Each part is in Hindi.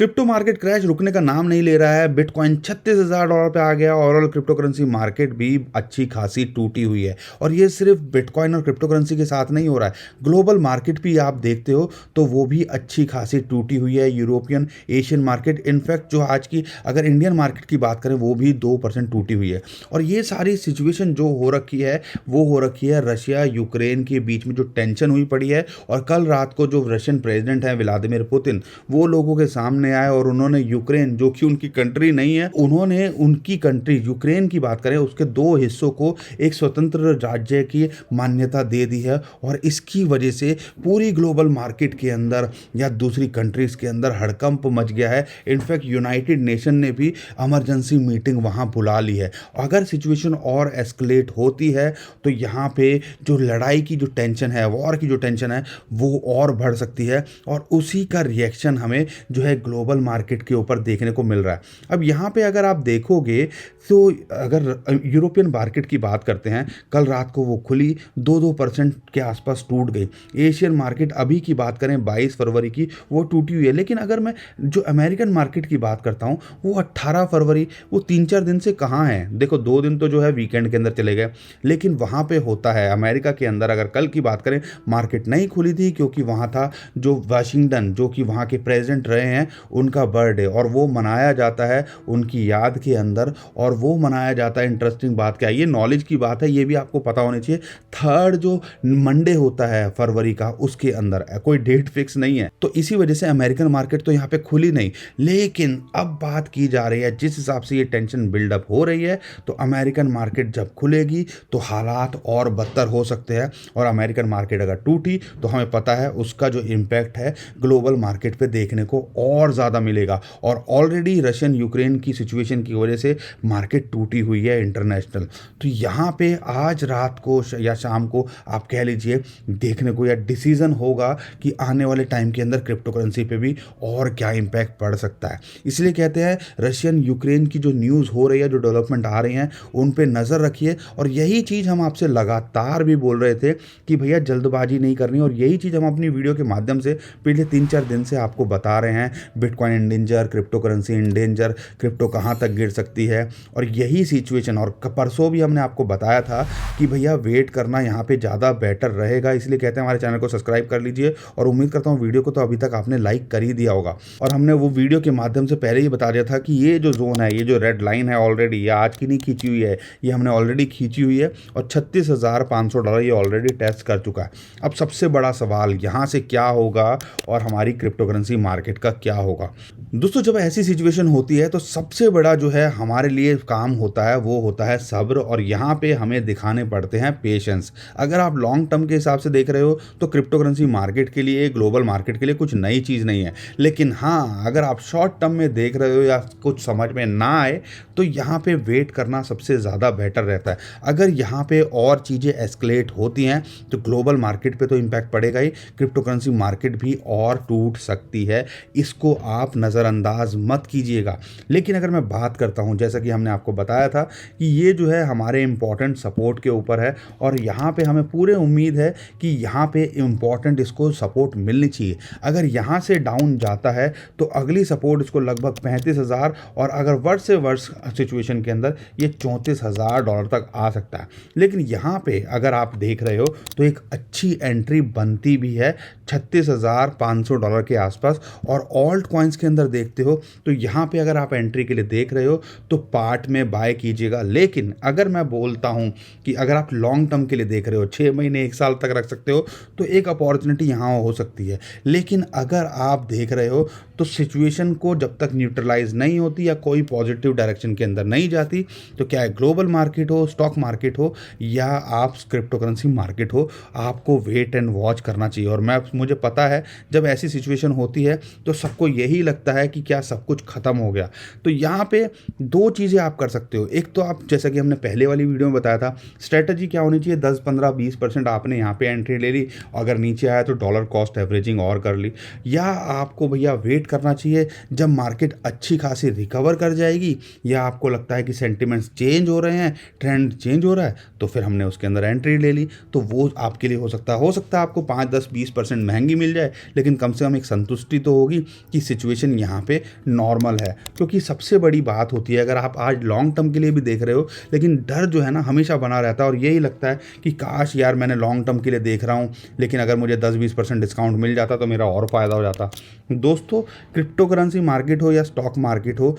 क्रिप्टो मार्केट क्रैश रुकने का नाम नहीं ले रहा है। बिटकॉइन $36,000 पे आ गया। ओवरऑल क्रिप्टो करेंसी मार्केट भी अच्छी खासी टूटी हुई है और ये सिर्फ बिटकॉइन और क्रिप्टो करेंसी के साथ नहीं हो रहा है। ग्लोबल मार्केट भी आप देखते हो तो वो भी अच्छी खासी टूटी हुई है। यूरोपियन, एशियन मार्केट, इनफैक्ट जो आज की अगर इंडियन मार्केट की बात करें वो भी 2% टूटी हुई है। और ये सारी सिचुएशन जो हो रखी है वो हो रखी है रशिया यूक्रेन के बीच में जो टेंशन हुई पड़ी है। और कल रात को जो रशियन प्रेसिडेंट है व्लादिमीर पुतिन, वो लोगों के सामने आए और उन्होंने यूक्रेन, जो कि उनकी कंट्री नहीं है, उन्होंने उनकी कंट्री यूक्रेन की बात करें उसके दो हिस्सों को एक स्वतंत्र राज्य की मान्यता दे दी है। और इसकी वजह से पूरी ग्लोबल मार्केट के अंदर या दूसरी कंट्रीज के अंदर हड़कंप मच गया है। इनफैक्ट यूनाइटेड नेशन ने भी इमरजेंसी मीटिंग वहां बुला ली है। अगर सिचुएशन और एस्केलेट होती है तो यहाँ पे जो लड़ाई की जो टेंशन है, वॉर की जो टेंशन है, वो और बढ़ सकती है। और उसी का रिएक्शन हमें जो है ग्लोबल मार्केट के ऊपर देखने को मिल रहा है। अब यहाँ पे अगर आप देखोगे तो अगर यूरोपियन मार्केट की बात करते हैं, कल रात को वो खुली 2% के आसपास टूट गई। एशियन मार्केट अभी की बात करें 22 फरवरी की, वो टूटी हुई है। लेकिन अगर मैं जो अमेरिकन मार्केट की बात करता हूँ वो 18 फरवरी, वो 3-4 दिन से कहाँ है। देखो 2 दिन तो जो है वीकेंड के अंदर चले गए, लेकिन वहाँ पे होता है अमेरिका के अंदर। अगर कल की बात करें, मार्केट नहीं खुली थी क्योंकि वहाँ था जो वाशिंगटन, जो कि वहाँ के प्रेसिडेंट रहे हैं, उनका बर्थडे, और वो मनाया जाता है उनकी याद के अंदर। और वो मनाया जाता है, इंटरेस्टिंग बात क्या है, ये नॉलेज की बात है, ये भी आपको पता होनी चाहिए, थर्ड जो मंडे होता है फरवरी का, उसके अंदर कोई डेट फिक्स नहीं है। तो इसी वजह से अमेरिकन मार्केट तो यहाँ पे खुली नहीं। लेकिन अब बात की जा रही है, जिस हिसाब से ये टेंशन बिल्डअप हो रही है, तो अमेरिकन मार्केट जब खुलेगी तो हालात और बदतर हो सकते हैं। और अमेरिकन मार्केट अगर टूटी तो हमें पता है उसका जो इम्पैक्ट है ग्लोबल मार्केट पे देखने को और ज़्यादा मिलेगा। और ऑलरेडी रशियन यूक्रेन की सिचुएशन की वजह से मार्केट टूटी हुई है इंटरनेशनल। तो यहाँ पे आज रात को या शाम को आप कह लीजिए देखने को या डिसीजन होगा कि आने वाले टाइम के अंदर क्रिप्टो करेंसी पे भी और क्या इम्पैक्ट पड़ सकता है। इसलिए कहते हैं रशियन यूक्रेन की जो न्यूज़ हो रही है, जो डेवलपमेंट आ रही हैं, उन पे नज़र रखिए। और यही चीज़ हम आपसे लगातार भी बोल रहे थे कि भैया जल्दबाजी नहीं करनी। और यही चीज़ हम अपनी वीडियो के माध्यम से पिछले 3-4 दिन से आपको बता रहे हैं। Bitcoin in danger, crypto currency in danger, crypto कहाँ तक गिर सकती है। और यही सिचुएशन, और परसों भी हमने आपको बताया था कि भैया वेट करना यहाँ पे ज़्यादा बेटर रहेगा। इसलिए कहते हैं हमारे चैनल को सब्सक्राइब कर लीजिए। और उम्मीद करता हूँ वीडियो को तो अभी तक आपने लाइक कर ही दिया होगा। और हमने वो वीडियो के माध्यम से पहले ही बता दिया था कि ये जो जोन है, ये जो रेड लाइन है, ऑलरेडी ये आज की नहीं खींची हुई है, ये हमने ऑलरेडी खींची हुई है। और $36,500 ये ऑलरेडी टेस्ट कर चुका है। अब सबसे बड़ा सवाल यहाँ से क्या होगा और हमारी क्रिप्टो करेंसी मार्केट का क्या होगा। दोस्तों, जब ऐसी सिचुएशन होती है तो सबसे बड़ा जो है हमारे लिए काम होता है वो होता है सब्र। और यहाँ पे हमें दिखाने पड़ते हैं पेशेंस। अगर आप लॉन्ग टर्म के हिसाब से देख रहे हो तो क्रिप्टो करेंसी मार्केट के लिए, ग्लोबल मार्केट के लिए कुछ नई चीज़ नहीं है। लेकिन हाँ, अगर आप शॉर्ट टर्म में देख रहे हो या कुछ समझ में ना आए तो यहाँ पे वेट करना सबसे ज़्यादा बेटर रहता है। अगर यहाँ पे और चीज़ें एस्केलेट होती हैं तो ग्लोबल मार्केट पे तो इम्पैक्ट पड़ेगा ही, क्रिप्टो करेंसी मार्केट भी और टूट सकती है। इसको आप नज़रअंदाज मत कीजिएगा। लेकिन अगर मैं बात करता हूँ, जैसा कि हमने आपको बताया था कि ये जो है हमारे इम्पॉर्टेंट सपोर्ट के ऊपर है। और यहाँ पे हमें पूरे उम्मीद है कि यहाँ पे इम्पॉर्टेंट इसको सपोर्ट मिलनी चाहिए। अगर यहाँ से डाउन जाता है तो अगली सपोर्ट इसको लगभग 35,000, और अगर वर्ष से वर्ष सिचुएशन के अंदर ये $34,000 तक आ सकता है। लेकिन यहाँ पे अगर आप देख रहे हो तो एक अच्छी एंट्री बनती भी है $36,500 के आसपास। और ऑल्ट कॉइन्स के अंदर देखते हो तो यहाँ पे अगर आप एंट्री के लिए देख रहे हो तो पार्ट में बाय कीजिएगा। लेकिन अगर मैं बोलता हूँ कि अगर आप लॉन्ग टर्म के लिए देख रहे हो, 6 महीने 1 साल तक रख सकते हो, तो एक अपॉर्चुनिटी यहाँ हो सकती है। लेकिन अगर आप देख रहे हो तो सिचुएशन को जब तक न्यूट्रलाइज नहीं होती या कोई पॉजिटिव डायरेक्शन के अंदर नहीं जाती, तो क्या है, ग्लोबल मार्केट हो, स्टॉक मार्केट हो या आप क्रिप्टो करेंसी मार्केट हो, आपको वेट एंड वॉच करना चाहिए। और मुझे पता है जब ऐसी सिचुएशन होती है तो सबको यही लगता है कि क्या सब कुछ खत्म हो गया। तो यहाँ पे 2 चीज़ें आप कर सकते हो। एक तो आप, जैसा कि हमने पहले वाली वीडियो में बताया था, स्ट्रेटजी क्या होनी चाहिए, 10, 15, 20% आपने यहाँ पे एंट्री ले ली, अगर नीचे आया तो डॉलर कॉस्ट एवरेजिंग और कर ली। या आपको भैया वेट करना चाहिए जब मार्केट अच्छी खासी रिकवर कर जाएगी, या आपको लगता है कि सेंटिमेंट्स चेंज हो रहे हैं, ट्रेंड चेंज हो रहा है, तो फिर हमने उसके अंदर एंट्री ले ली। तो वो आपके लिए हो सकता है आपको 5, 10, 20% महंगी मिल जाए, लेकिन कम से कम एक संतुष्टि तो होगी कि सिचुएशन यहाँ पे नॉर्मल है, क्योंकि सबसे बड़ी बात होती है अगर आप आज लॉन्ग टर्म के लिए भी देख रहे हो, लेकिन डर जो है ना हमेशा बना रहता है और यही लगता है कि काश यार मैंने लॉन्ग टर्म के लिए देख रहा हूँ, लेकिन अगर मुझे 10-20% डिस्काउंट मिल जाता तो मेरा और फ़ायदा हो जाता। दोस्तों, क्रिप्टो करेंसी मार्केट हो या स्टॉक मार्केट हो,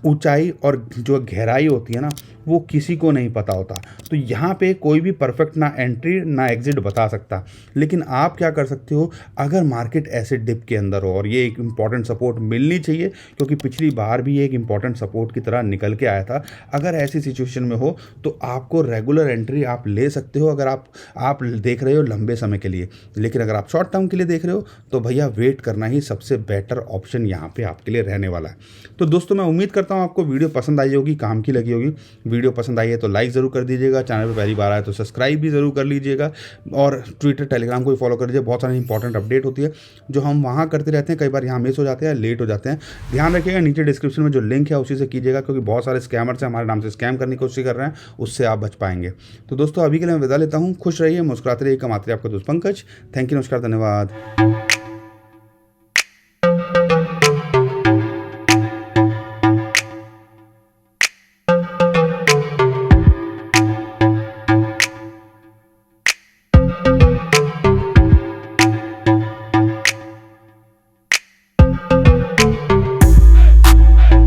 ऊंचाई और जो गहराई होती है ना वो किसी को नहीं पता होता। तो यहाँ पे कोई भी परफेक्ट ना एंट्री ना एग्जिट बता सकता, लेकिन आप क्या कर सकते हो, अगर मार्केट ऐसे डिप के अंदर हो और ये एक इंपॉर्टेंट सपोर्ट मिलनी चाहिए, क्योंकि पिछली बार भी ये एक इंपॉर्टेंट सपोर्ट की तरह निकल के आया था। अगर ऐसी सिचुएशन में हो तो आपको रेगुलर एंट्री आप ले सकते हो, अगर आप देख रहे हो लंबे समय के लिए। लेकिन अगर आप शॉर्ट टर्म के लिए देख रहे हो तो भैया वेट करना ही सबसे बेटर ऑप्शन यहाँ पे आपके लिए रहने वाला है। तो दोस्तों, मैं उम्मीद करता हूँ आपको वीडियो पसंद आई होगी, काम की लगी होगी। वीडियो पसंद आई है तो लाइक ज़रूर कर दीजिएगा, चैनल पर पहली बार आए तो सब्सक्राइब भी ज़रूर कर लीजिएगा, और ट्विटर टेलीग्राम को भी फॉलो कर लीजिए। बहुत सारी इंपॉर्टेंट अपडेट होती है जो हम वहाँ करते रहते हैं, कई बार यहाँ मिस हो जाते हैं, लेट हो जाते हैं। ध्यान रखिएगा, नीचे डिस्क्रिप्शन में जो लिंक है उसी से कीजिएगा, क्योंकि बहुत सारे स्कैमर्स हैं हमारे नाम से स्कैम करने की कोशिश कर रहे हैं, उससे आप बच पाएंगे। तो दोस्तों, अभी के लिए मैं विदा लेता हूँ। खुश रहिए, मुस्कुराते रहिए, कमाते रहिए। आपका दोस्त पंकज। थैंक यू, नमस्कार, धन्यवाद।